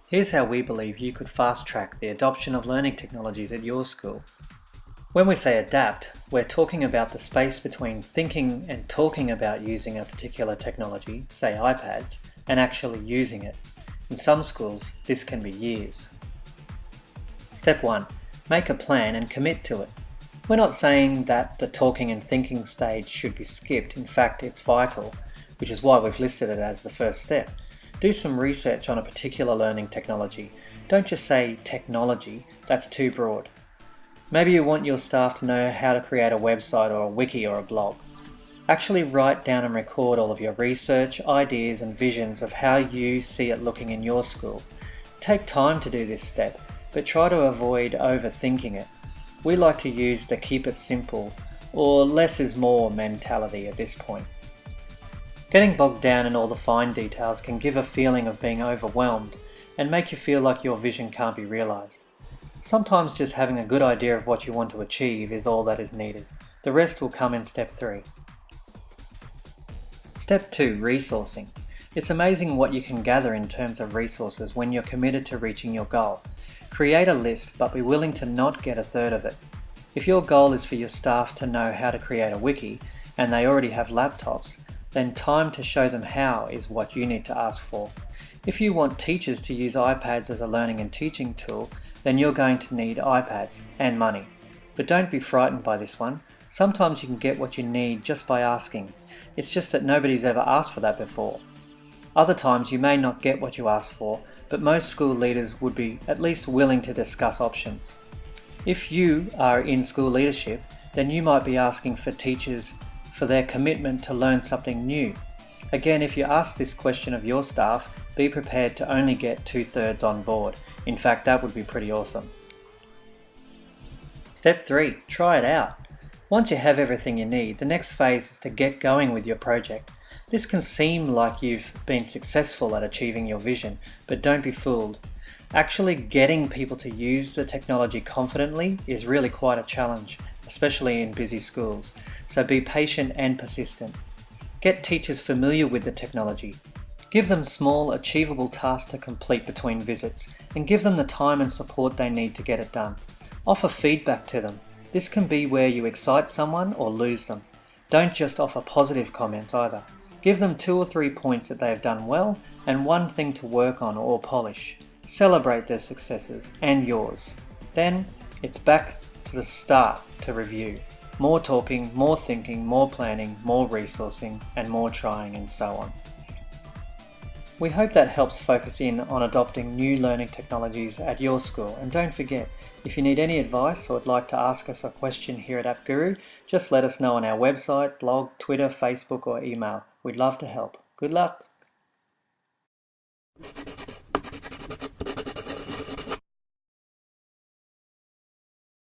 Here's how we believe you could fast-track the adoption of learning technologies at your school. When we say adapt, we're talking about the space between thinking and talking about using a particular technology, say iPads, and actually using it. In some schools, this can be years. Step 1. Make a plan and commit to it. We're not saying that the talking and thinking stage should be skipped. In fact, it's vital, which is why we've listed it as the first step. Do some research on a particular learning technology. Don't just say technology, that's too broad. Maybe you want your staff to know how to create a website or a wiki or a blog. Actually write down and record all of your research, ideas and visions of how you see it looking in your school. Take time to do this step, but try to avoid overthinking it. We like to use the keep it simple or less is more mentality at this point. Getting bogged down in all the fine details can give a feeling of being overwhelmed and make you feel like your vision can't be realized. Sometimes just having a good idea of what you want to achieve is all that is needed. The rest will come in step 3. Step 2. Resourcing. It's amazing what you can gather in terms of resources when you're committed to reaching your goal. Create a list, but be willing to not get a third of it. If your goal is for your staff to know how to create a wiki, and they already have laptops, then time to show them how is what you need to ask for. If you want teachers to use iPads as a learning and teaching tool, then you're going to need iPads and money. But don't be frightened by this one. Sometimes you can get what you need just by asking. It's just that nobody's ever asked for that before. Other times you may not get what you asked for, but most school leaders would be at least willing to discuss options. If you are in school leadership, then you might be asking for teachers for their commitment to learn something new. Again, if you ask this question of your staff, be prepared to only get 2/3 on board. In fact, that would be pretty awesome. Step 3. Try it out. Once you have everything you need, the next phase is to get going with your project. This can seem like you've been successful at achieving your vision, but don't be fooled. Actually getting people to use the technology confidently is really quite a challenge, especially in busy schools. So be patient and persistent. Get teachers familiar with the technology. Give them small, achievable tasks to complete between visits, and give them the time and support they need to get it done. Offer feedback to them. This can be where you excite someone or lose them. Don't just offer positive comments either. Give them 2 or 3 points that they have done well and one thing to work on or polish. Celebrate their successes and yours. Then it's back to the start to review. More talking, more thinking, more planning, more resourcing, and more trying, and so on. We hope that helps focus in on adopting new learning technologies at your school. And don't forget, if you need any advice or would like to ask us a question here at Appguru, just let us know on our website, blog, Twitter, Facebook or email. We'd love to help. Good luck!